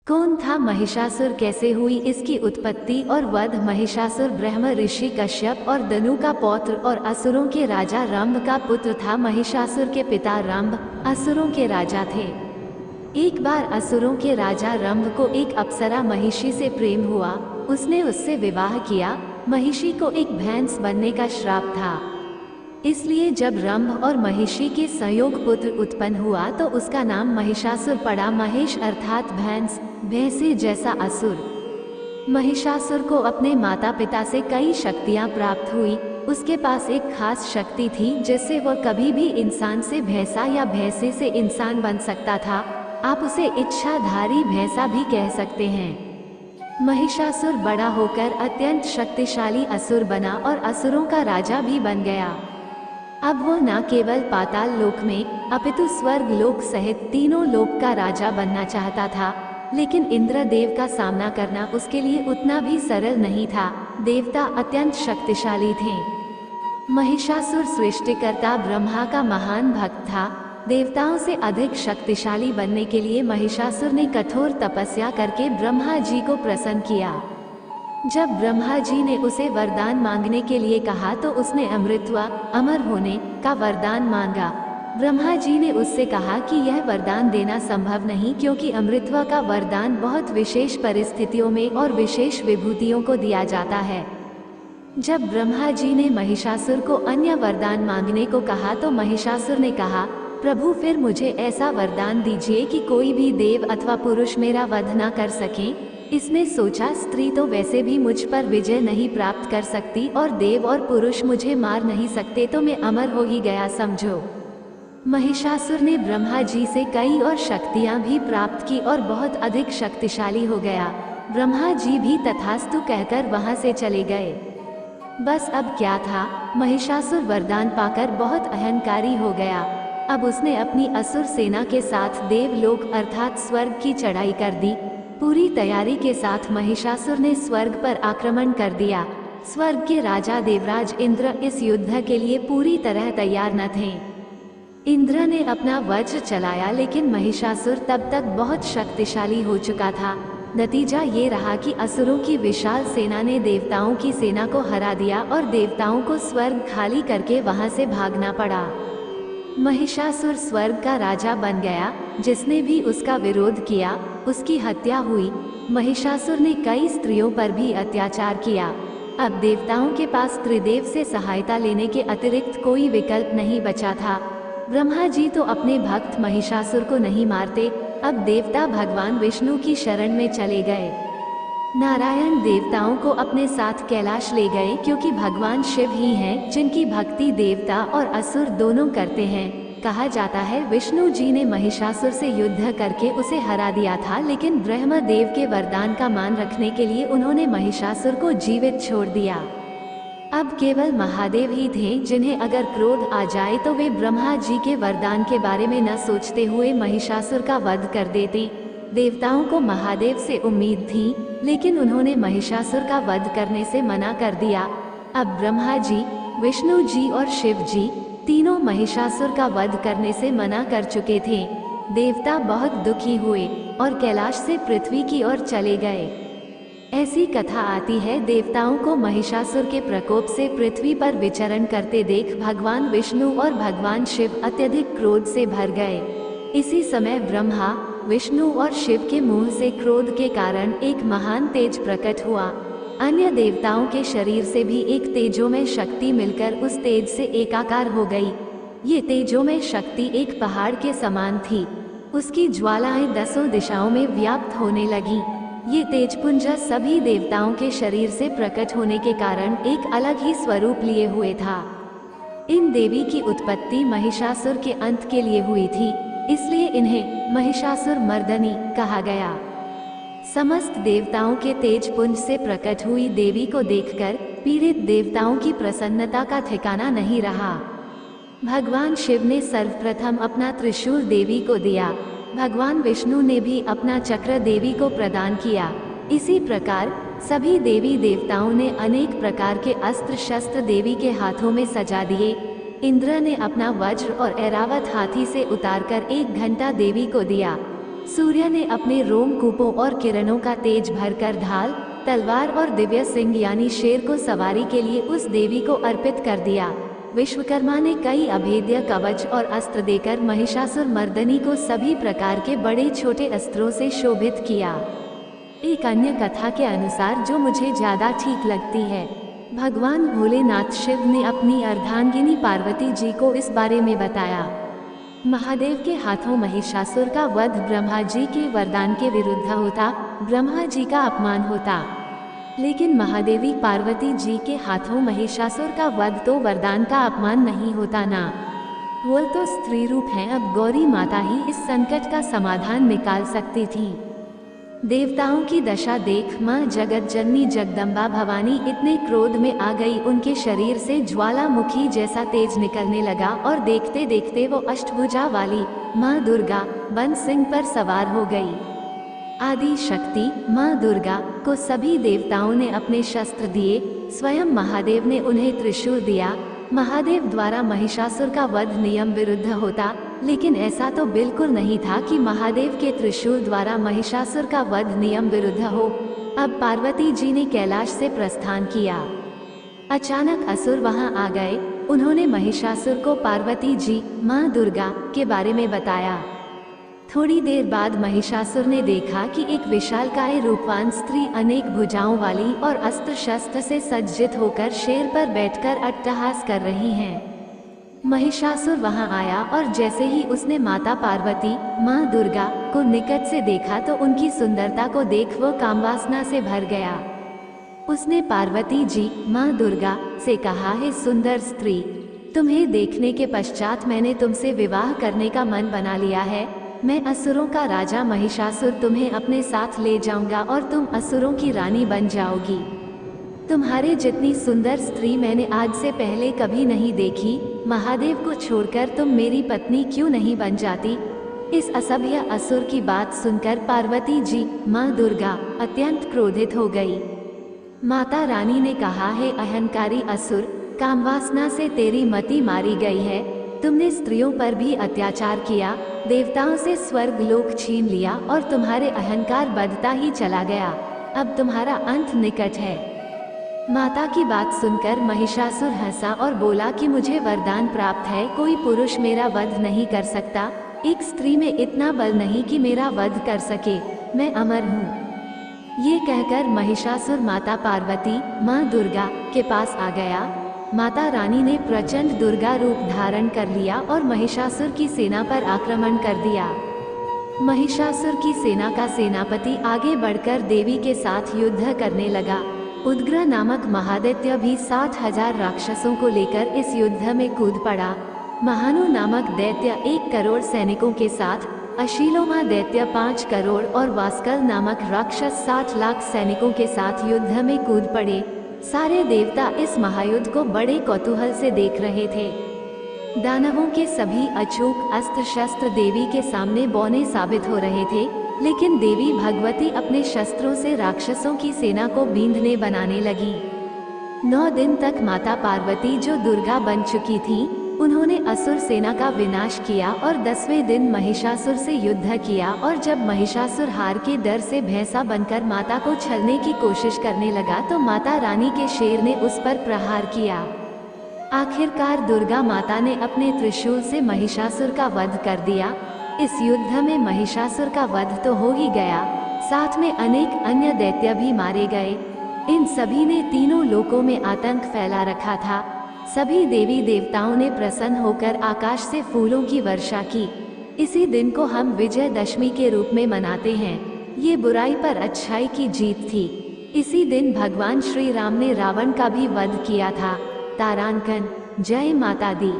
कौन था महिषासुर, कैसे हुई इसकी उत्पत्ति और वध। महिषासुर ब्रह्म ऋषि कश्यप और दनु का पौत्र और असुरों के राजा रंभ का पुत्र था। महिषासुर के पिता रंभ असुरों के राजा थे। एक बार असुरों के राजा रंभ को एक अप्सरा महिषी से प्रेम हुआ। उसने उससे विवाह किया। महिषी को एक भैंस बनने का श्राप था, इसलिए जब रंभ और महिषी के संयोग पुत्र उत्पन्न हुआ तो उसका नाम महिषासुर पड़ा। महेश अर्थात भैंस, भैंसे जैसा असुर। महिषासुर को अपने माता पिता से कई शक्तियां प्राप्त हुई। उसके पास एक खास शक्ति थी जिससे वह कभी भी इंसान से भैंसा या भैंसे से इंसान बन सकता था। आप उसे इच्छाधारी भैंसा भी कह सकते हैं। महिषासुर बड़ा होकर अत्यंत शक्तिशाली असुर बना और असुरों का राजा भी बन गया। अब वो न केवल पाताल लोक में अपितु स्वर्ग लोक सहित तीनों लोक का राजा बनना चाहता था, लेकिन इंद्रदेव का सामना करना उसके लिए उतना भी सरल नहीं था। देवता अत्यंत शक्तिशाली थे। महिषासुर सृष्टिकर्ता ब्रह्मा का महान भक्त था। देवताओं से अधिक शक्तिशाली बनने के लिए महिषासुर ने कठोर तपस्या करके ब्रह्मा जी को प्रसन्न किया। जब ब्रह्मा जी ने उसे वरदान मांगने के लिए कहा तो उसने अमृतत्व, अमर होने का वरदान मांगा। ब्रह्मा जी ने उससे कहा कि यह वरदान देना संभव नहीं, क्योंकि अमृतत्व का वरदान बहुत विशेष परिस्थितियों में और विशेष विभूतियों को दिया जाता है। जब ब्रह्मा जी ने महिषासुर को अन्य वरदान मांगने को कहा तो महिषासुर ने कहा, प्रभु फिर मुझे ऐसा वरदान दीजिए कि कोई भी देव अथवा पुरुष मेरा वध न कर सके। इसने सोचा, स्त्री तो वैसे भी मुझ पर विजय नहीं प्राप्त कर सकती और देव और पुरुष मुझे मार नहीं सकते, तो मैं अमर हो ही गया समझो। महिषासुर ने ब्रह्मा जी से कई और शक्तियां भी प्राप्त की और बहुत अधिक शक्तिशाली हो गया। ब्रह्मा जी भी तथास्तु कहकर वहां से चले गए। बस अब क्या था, महिषासुर वरदान पाकर बहुत अहंकारी हो गया। अब उसने अपनी असुर सेना के साथ देवलोक अर्थात स्वर्ग की चढ़ाई कर दी। पूरी तैयारी के साथ महिषासुर ने स्वर्ग पर आक्रमण कर दिया। स्वर्ग के राजा देवराज इंद्र इस युद्ध के लिए पूरी तरह तैयार न थे। इंद्र ने अपना वज्र चलाया, लेकिन महिषासुर तब तक बहुत शक्तिशाली हो चुका था। नतीजा ये रहा कि असुरों की विशाल सेना ने देवताओं की सेना को हरा दिया और देवताओं को स्वर्ग खाली करके वहां से भागना पड़ा। महिषासुर स्वर्ग का राजा बन गया। जिसने भी उसका विरोध किया उसकी हत्या हुई। महिषासुर ने कई स्त्रियों पर भी अत्याचार किया। अब देवताओं के पास त्रिदेव से सहायता लेने के अतिरिक्त कोई विकल्प नहीं बचा था। ब्रह्मा जी तो अपने भक्त महिषासुर को नहीं मारते। अब देवता भगवान विष्णु की शरण में चले गए। नारायण देवताओं को अपने साथ कैलाश ले गए, क्योंकि भगवान शिव ही हैं जिनकी भक्ति देवता और असुर दोनों करते हैं। कहा जाता है विष्णु जी ने महिषासुर से युद्ध करके उसे हरा दिया था, लेकिन ब्रह्मदेव के वरदान का मान रखने के लिए उन्होंने महिषासुर को जीवित छोड़ दिया। अब केवल महादेव ही थे जिन्हें अगर क्रोध आ जाए तो वे ब्रह्मा जी के वरदान के बारे में न सोचते हुए महिषासुर का वध कर देते। देवताओं को महादेव से उम्मीद थी, लेकिन उन्होंने महिषासुर का वध करने से मना कर दिया। अब ब्रह्मा जी, विष्णु जी और शिव जी तीनों महिषासुर का वध करने से मना कर चुके थे। देवता बहुत दुखी हुए और कैलाश से पृथ्वी की ओर चले गए। ऐसी कथा आती है, देवताओं को महिषासुर के प्रकोप से पृथ्वी पर विचरण करते देख भगवान विष्णु और भगवान शिव अत्यधिक क्रोध से भर गए। इसी समय ब्रह्मा, विष्णु और शिव के मुंह से क्रोध के कारण एक महान तेज प्रकट हुआ। अन्य देवताओं के शरीर से भी एक तेजोमय शक्ति मिलकर उस तेज से एकाकार हो गई। ये तेजोमय शक्ति एक पहाड़ के समान थी। उसकी ज्वालाएं 10 दिशाओं में व्याप्त होने लगी। ये तेजपुंज सभी देवताओं के शरीर से प्रकट होने के कारण एक अलग ही स्वरूप लिए हुए था। इन देवी की उत्पत्ति महिषासुर के अंत के लिए हुई थी, इसलिए इन्हें महिषासुर मर्दनी कहा गया। समस्त देवताओं के तेजपुंज से प्रकट हुई देवी को देखकर पीड़ित देवताओं की प्रसन्नता का ठिकाना नहीं रहा। भगवान शिव ने सर्वप्रथम अपना त्रिशूल देवी को दिया। भगवान विष्णु ने भी अपना चक्र देवी को प्रदान किया। इसी प्रकार सभी देवी देवताओं ने अनेक प्रकार के अस्त्र शस्त्र देवी के हाथों में सजा दिए। इंद्र ने अपना वज्र और ऐरावत हाथी से उतारकर 1 घंटा देवी को दिया। सूर्य ने अपने रोमकूपों और किरणों का तेज भरकर ढाल, तलवार और दिव्य सिंह यानी शेर को सवारी के लिए उस देवी को अर्पित कर दिया। विश्वकर्मा ने कई अभेद्य कवच और अस्त्र देकर महिषासुर मर्दनी को सभी प्रकार के बड़े छोटे अस्त्रों से शोभित किया। एक अन्य कथा के अनुसार, जो मुझे ज्यादा ठीक लगती है, भगवान भोलेनाथ शिव ने अपनी अर्धांगिनी पार्वती जी को इस बारे में बताया। महादेव के हाथों महिषासुर का वध ब्रह्मा जी के वरदान के विरुद्ध होता, ब्रह्मा जी का अपमान होता। लेकिन महादेवी पार्वती जी के हाथों महिषासुर का वध तो वरदान का अपमान नहीं होता ना। वो तो स्त्री रूप हैं, अब गौरी माता ही इस संकट का समाधान निकाल सकती थी। देवताओं की दशा देख माँ जगत जननी जगदम्बा भवानी इतने क्रोध में आ गई, उनके शरीर से ज्वालामुखी जैसा तेज निकलने लगा और देखते देखते वो अष्टभुजा वाली माँ दुर्गा बन सिंह पर सवार हो गई। आदि शक्ति माँ दुर्गा को सभी देवताओं ने अपने शस्त्र दिए, स्वयं महादेव ने उन्हें त्रिशूल दिया। महादेव द्वारा महिषासुर का वध नियम विरुद्ध होता, लेकिन ऐसा तो बिल्कुल नहीं था कि महादेव के त्रिशूल द्वारा महिषासुर का वध नियम विरुद्ध हो। अब पार्वती जी ने कैलाश से प्रस्थान किया। अचानक असुर वहां आ गए। उन्होंने महिषासुर को पार्वती जी माँ दुर्गा के बारे में बताया। थोड़ी देर बाद महिषासुर ने देखा कि एक विशालकाय रूपवान स्त्री अनेक भुजाओं वाली और अस्त्र शस्त्र से सज्जित होकर शेर पर बैठकर अट्टहास कर रही हैं। महिषासुर वहां आया और जैसे ही उसने माता पार्वती माँ दुर्गा को निकट से देखा तो उनकी सुंदरता को देख वो कामवासना से भर गया। उसने पार्वती जी माँ दुर्गा से कहा, हे सुंदर स्त्री, तुम्हें देखने के पश्चात मैंने तुमसे विवाह करने का मन बना लिया है। मैं असुरों का राजा महिषासुर तुम्हें अपने साथ ले जाऊंगा और तुम असुरों की रानी बन जाओगी। तुम्हारे जितनी सुंदर स्त्री मैंने आज से पहले कभी नहीं देखी। महादेव को छोड़कर तुम मेरी पत्नी क्यों नहीं बन जाती? इस असभ्य असुर की बात सुनकर पार्वती जी माँ दुर्गा अत्यंत क्रोधित हो गई। माता रानी ने कहा, हे अहंकारी असुर, कामवासना से तेरी मति मारी गई है। तुमने स्त्रियों पर भी अत्याचार किया, देवताओं से स्वर्ग लोक छीन लिया और तुम्हारे अहंकार बढ़ता ही चला गया। अब तुम्हारा अंत निकट है। माता की बात सुनकर महिषासुर हंसा और बोला कि मुझे वरदान प्राप्त है, कोई पुरुष मेरा वध नहीं कर सकता। एक स्त्री में इतना बल नहीं कि मेरा वध कर सके। मैं अमर हूँ। ये कहकर महिषासुर माता पार्वती माँ दुर्गा के पास आ गया। माता रानी ने प्रचंड दुर्गा रूप धारण कर लिया और महिषासुर की सेना पर आक्रमण कर दिया। महिषासुर की सेना का सेनापति आगे बढ़कर देवी के साथ युद्ध करने लगा। उद्ग्रह नामक महादैत्य भी 60,000 राक्षसों को लेकर इस युद्ध में कूद पड़ा। महानु नामक दैत्य 1 करोड़ सैनिकों के साथ, अशीलोमा दैत्य 5 करोड़ और वास्कल नामक राक्षस 60 लाख सैनिकों के साथ युद्ध में कूद पड़े। सारे देवता इस महायुद्ध को बड़े कौतूहल से देख रहे थे। दानवों के सभी अचूक अस्त्र शस्त्र देवी के सामने बौने साबित हो रहे थे, लेकिन देवी भगवती अपने शस्त्रों से राक्षसों की सेना को बींधने बनाने लगी। 9 दिन तक माता पार्वती, जो दुर्गा बन चुकी थी, उन्होंने असुर सेना का विनाश किया और 10वें दिन महिषासुर से युद्ध किया। और जब महिषासुर हार के डर से भैंसा बनकर माता को छलने की कोशिश करने लगा तो माता रानी के शेर ने उस पर प्रहार किया। आखिरकार दुर्गा माता ने अपने त्रिशूल से महिषासुर का वध कर दिया। इस युद्ध में महिषासुर का वध तो हो ही गया, साथ में अनेक अन्य दैत्य भी मारे गए। इन सभी ने तीनों लोकों में आतंक फैला रखा था। सभी देवी देवताओं ने प्रसन्न होकर आकाश से फूलों की वर्षा की। इसी दिन को हम विजयदशमी के रूप में मनाते हैं। ये बुराई पर अच्छाई की जीत थी। इसी दिन भगवान श्री राम ने रावण का भी वध किया था। तारांकन। जय माता दी।